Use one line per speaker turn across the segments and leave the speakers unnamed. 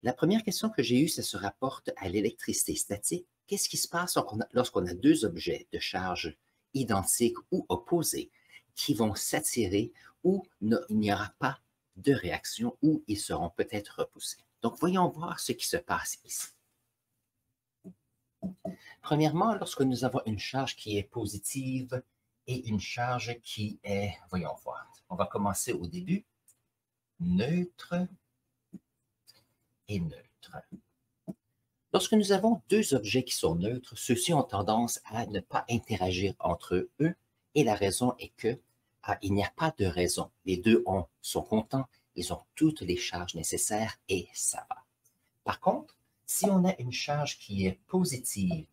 La première question que j'ai eue, ça se rapporte à l'électricité statique. Qu'est-ce qui se passe lorsqu'on a deux objets de charge identiques ou opposés qui vont s'attirer ou il n'y aura pas de réaction ou ils seront peut-être repoussés? Donc, voyons voir ce qui se passe ici. Premièrement, lorsque nous avons une charge qui est positive et une charge qui est, voyons voir, on va commencer au début, neutre et neutre. Lorsque nous avons deux objets qui sont neutres, ceux-ci ont tendance à ne pas interagir entre eux et la raison est que il n'y a pas de raison. Les deux sont contents, ils ont toutes les charges nécessaires et ça va. Par contre, si on a une charge qui est positive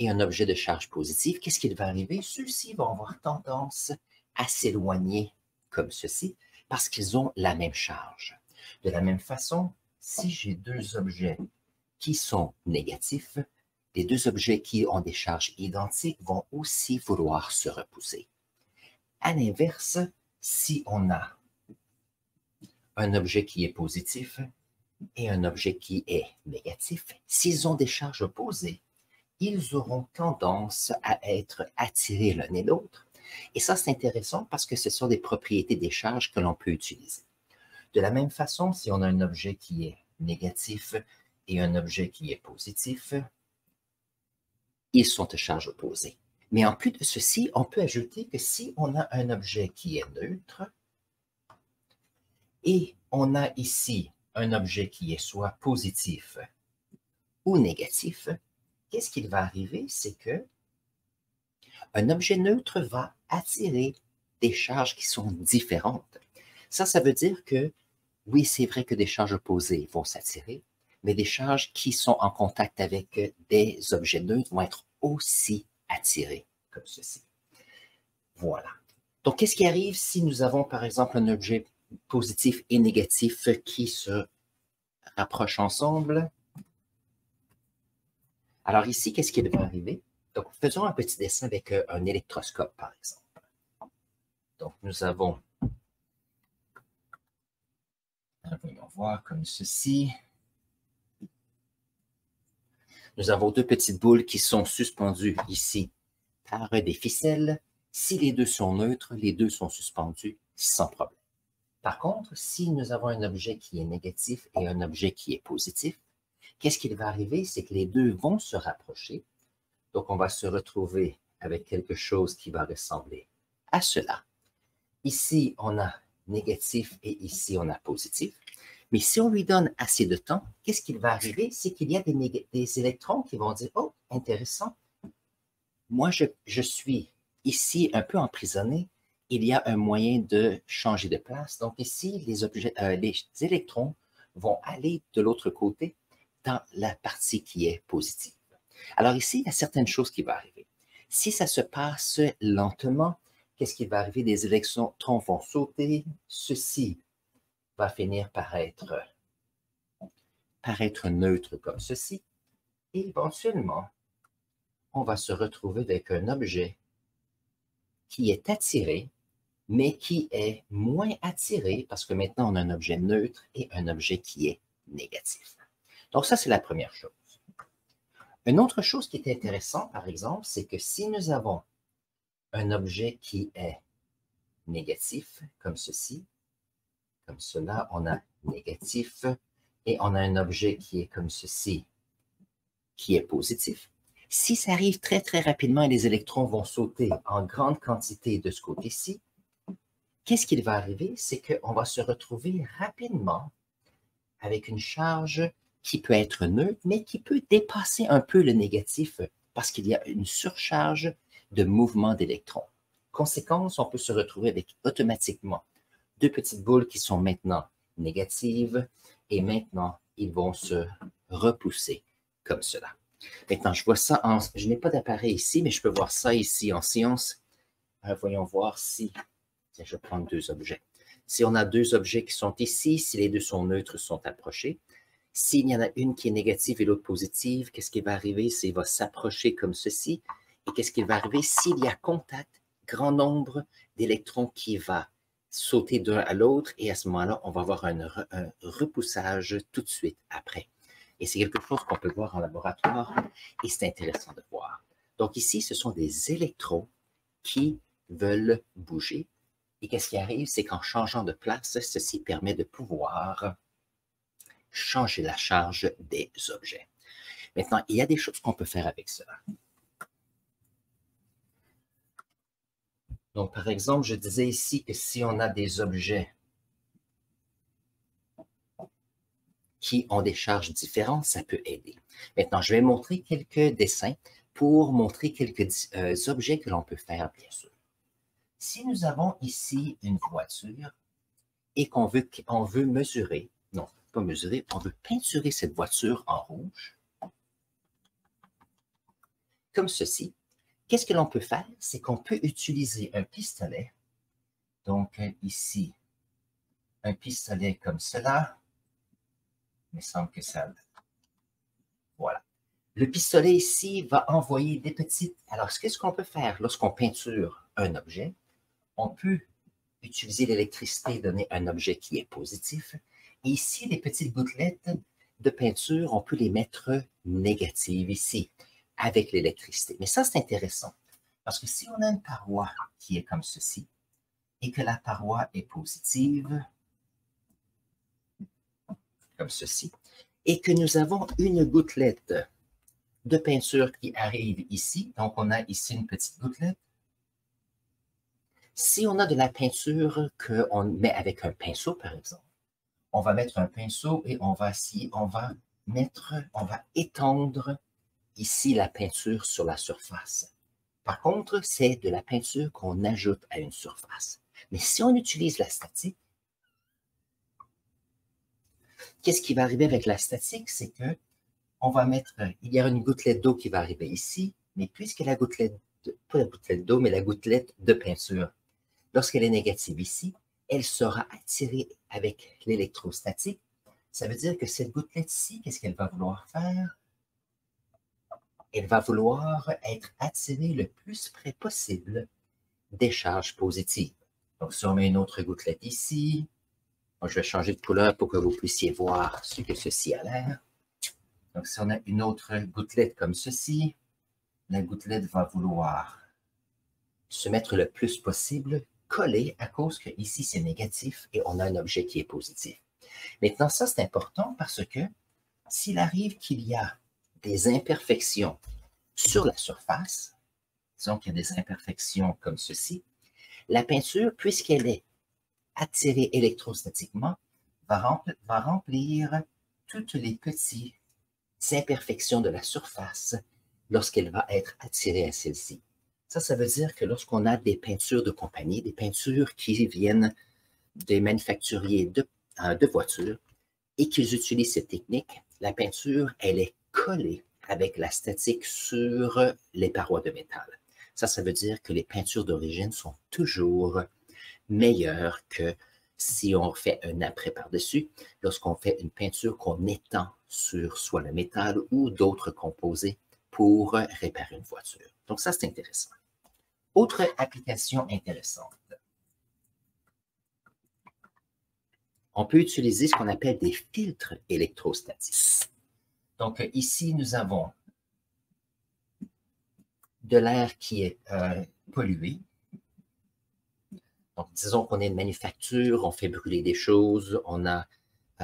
et un objet de charge positive, qu'est-ce qui va arriver? Ceux-ci vont avoir tendance à s'éloigner comme ceci parce qu'ils ont la même charge. De la même façon, si j'ai deux objets qui sont négatifs, les deux objets qui ont des charges identiques vont aussi vouloir se repousser. À l'inverse, si on a un objet qui est positif et un objet qui est négatif, s'ils ont des charges opposées, ils auront tendance à être attirés l'un et l'autre. Et ça, c'est intéressant parce que ce sont des propriétés des charges que l'on peut utiliser. De la même façon, si on a un objet qui est négatif et un objet qui est positif, ils sont de charge opposée. Mais en plus de ceci, on peut ajouter que si on a un objet qui est neutre et on a ici un objet qui est soit positif ou négatif, qu'est-ce qui va arriver? C'est que un objet neutre va attirer des charges qui sont différentes. Ça veut dire que oui, c'est vrai que des charges opposées vont s'attirer, mais des charges qui sont en contact avec des objets neutres vont être aussi attirées, comme ceci. Voilà. Donc, qu'est-ce qui arrive si nous avons, par exemple, un objet positif et négatif qui se rapprochent ensemble? Alors ici, qu'est-ce qui va arriver? Donc, faisons un petit dessin avec un électroscope, par exemple. Donc, nous avons, voyons voir, comme ceci. Nous avons deux petites boules qui sont suspendues ici par des ficelles. Si les deux sont neutres, les deux sont suspendus sans problème. Par contre, si nous avons un objet qui est négatif et un objet qui est positif, qu'est-ce qui va arriver? C'est que les deux vont se rapprocher. Donc, on va se retrouver avec quelque chose qui va ressembler à cela. Ici, on a négatif et ici, on a positif. Mais si on lui donne assez de temps, qu'est-ce qui va arriver? C'est qu'il y a des électrons qui vont dire, oh, intéressant, moi, je suis ici un peu emprisonné. Il y a un moyen de changer de place. Donc ici, les électrons vont aller de l'autre côté dans la partie qui est positive. Alors ici, il y a certaines choses qui vont arriver. Si ça se passe lentement, qu'est-ce qui va arriver? Des électrons vont sauter. Ceci va finir par être neutre comme ceci. Et éventuellement, on va se retrouver avec un objet qui est attiré, mais qui est moins attiré parce que maintenant on a un objet neutre et un objet qui est négatif. Donc ça, c'est la première chose. Une autre chose qui est intéressante, par exemple, c'est que si nous avons un objet qui est négatif, comme ceci, comme cela, on a négatif, et on a un objet qui est comme ceci, qui est positif. Si ça arrive très, très rapidement et les électrons vont sauter en grande quantité de ce côté-ci, qu'est-ce qui va arriver? C'est qu'on va se retrouver rapidement avec une charge qui peut être neutre, mais qui peut dépasser un peu le négatif parce qu'il y a une surcharge de mouvement d'électrons. Conséquence, on peut se retrouver avec automatiquement deux petites boules qui sont maintenant négatives et maintenant, ils vont se repousser comme cela. Maintenant, je vois ça je n'ai pas d'appareil ici, mais je peux voir ça ici en science. Voyons voir si... Tiens, je vais prendre deux objets. Si on a deux objets qui sont ici, si les deux sont neutres, sont approchés. S'il y en a une qui est négative et l'autre positive, qu'est-ce qui va arriver? C'est qu'il va s'approcher comme ceci. Et qu'est-ce qui va arriver? S'il y a contact, grand nombre d'électrons qui va sauter d'un à l'autre et à ce moment-là, on va avoir un repoussage tout de suite après. Et c'est quelque chose qu'on peut voir en laboratoire et c'est intéressant de voir. Donc ici, ce sont des électrons qui veulent bouger. Et qu'est-ce qui arrive? C'est qu'en changeant de place, ceci permet de pouvoir changer la charge des objets. Maintenant, il y a des choses qu'on peut faire avec cela. Donc, par exemple, je disais ici que si on a des objets qui ont des charges différentes, ça peut aider. Maintenant, je vais montrer quelques dessins pour montrer quelques objets que l'on peut faire, bien sûr. Si nous avons ici une voiture et qu'on veut mesurer, non, pas mesurer, on veut peinturer cette voiture en rouge, comme ceci, qu'est-ce que l'on peut faire? C'est qu'on peut utiliser un pistolet. Donc, ici, un pistolet comme cela. Il me semble que ça... Voilà. Le pistolet ici va envoyer des petites... Alors, qu'est-ce qu'on peut faire lorsqu'on peinture un objet? On peut utiliser l'électricité et donner un objet qui est positif. Et ici, les petites gouttelettes de peinture, on peut les mettre négatives ici, avec l'électricité. Mais ça, c'est intéressant. Parce que si on a une paroi qui est comme ceci, et que la paroi est positive, comme ceci, et que nous avons une gouttelette de peinture qui arrive ici, donc on a ici une petite gouttelette. Si on a de la peinture qu'on met avec un pinceau, par exemple, on va mettre un pinceau et on va étendre ici la peinture sur la surface. Par contre, c'est de la peinture qu'on ajoute à une surface. Mais si on utilise la statique, qu'est-ce qui va arriver avec la statique? C'est que il y a une gouttelette d'eau qui va arriver ici, mais puisque la gouttelette, pas la gouttelette d'eau, mais la gouttelette de peinture, lorsqu'elle est négative ici, elle sera attirée avec l'électrostatique. Ça veut dire que cette gouttelette-ci, qu'est-ce qu'elle va vouloir faire? Elle va vouloir être attirée le plus près possible des charges positives. Donc, si on met une autre gouttelette ici, je vais changer de couleur pour que vous puissiez voir ce que ceci a l'air. Donc, si on a une autre gouttelette comme ceci, la gouttelette va vouloir se mettre le plus possible collée à cause que ici c'est négatif et on a un objet qui est positif. Maintenant, ça c'est important parce que s'il arrive qu'il y a des imperfections sur la surface, disons qu'il y a des imperfections comme ceci, la peinture, puisqu'elle est attirée électrostatiquement, va remplir toutes les petites imperfections de la surface lorsqu'elle va être attirée à celle-ci. Ça veut dire que lorsqu'on a des peintures de compagnie, des peintures qui viennent des manufacturiers de voitures et qu'ils utilisent cette technique, la peinture, elle est collée avec la statique sur les parois de métal. Ça veut dire que les peintures d'origine sont toujours meilleures que si on fait un après par-dessus, lorsqu'on fait une peinture qu'on étend sur soit le métal ou d'autres composés pour réparer une voiture. Donc ça, c'est intéressant. Autre application intéressante. On peut utiliser ce qu'on appelle des filtres électrostatiques. Donc ici, nous avons de l'air qui est pollué. Donc, disons qu'on est une manufacture, on fait brûler des choses,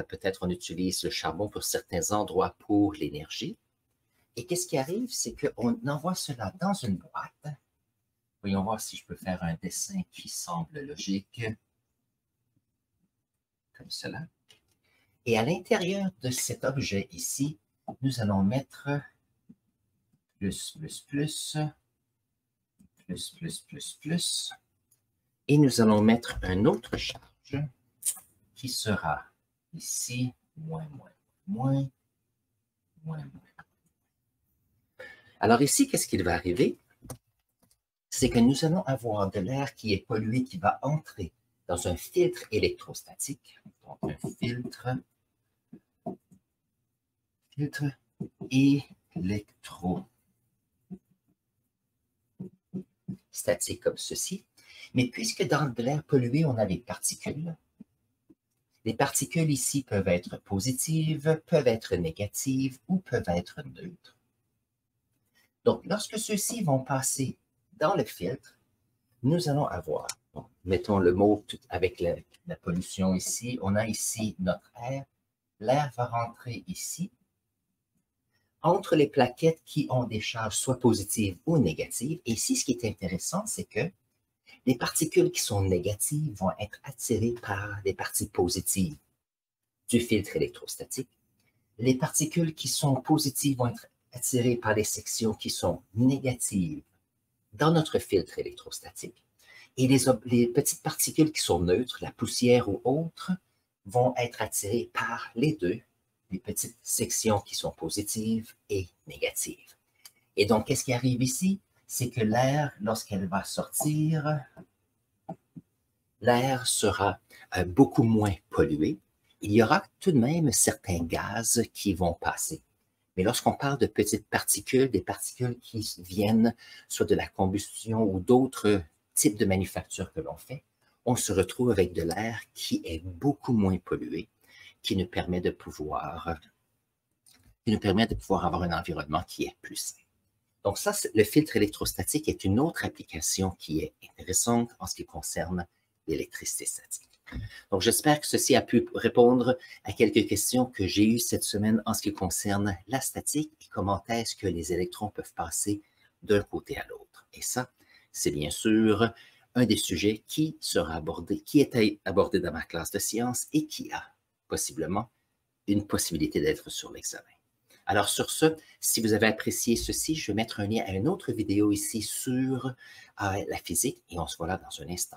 peut-être on utilise le charbon pour certains endroits pour l'énergie. Et qu'est-ce qui arrive? C'est qu'on envoie cela dans une boîte. Voyons voir si je peux faire un dessin qui semble logique. Comme cela. Et à l'intérieur de cet objet ici, nous allons mettre plus, et nous allons mettre une autre charge qui sera ici, moins. Alors ici, qu'est-ce qui va arriver? C'est que nous allons avoir de l'air qui est pollué, qui va entrer dans un filtre électrostatique. Donc, un filtre électrostatique comme ceci. Mais puisque dans de l'air pollué, on a des particules, les particules ici peuvent être positives, peuvent être négatives ou peuvent être neutres. Donc, lorsque ceux-ci vont passer dans le filtre, nous allons avoir, bon, mettons le mot avec la pollution ici, on a ici notre air, l'air va rentrer ici, entre les plaquettes qui ont des charges soit positives ou négatives. Et ici, ce qui est intéressant, c'est que les particules qui sont négatives vont être attirées par des parties positives du filtre électrostatique. Les particules qui sont positives vont être attirées par les sections qui sont négatives dans notre filtre électrostatique. Et les petites particules qui sont neutres, la poussière ou autres, vont être attirées par les deux, les petites sections qui sont positives et négatives. Et donc, qu'est-ce qui arrive ici? C'est que l'air, lorsqu'elle va sortir, l'air sera beaucoup moins pollué. Il y aura tout de même certains gaz qui vont passer. Mais lorsqu'on parle de petites particules, des particules qui viennent soit de la combustion ou d'autres types de manufactures que l'on fait, on se retrouve avec de l'air qui est beaucoup moins pollué, qui nous permet de pouvoir avoir un environnement qui est plus sain. Donc ça, le filtre électrostatique est une autre application qui est intéressante en ce qui concerne l'électricité statique. Donc j'espère que ceci a pu répondre à quelques questions que j'ai eues cette semaine en ce qui concerne la statique et comment est-ce que les électrons peuvent passer d'un côté à l'autre. Et ça, c'est bien sûr un des sujets qui sera abordé, qui était abordé dans ma classe de sciences et qui a possiblement une possibilité d'être sur l'examen. Alors sur ce, si vous avez apprécié ceci, je vais mettre un lien à une autre vidéo ici sur la physique et on se voit là dans un instant.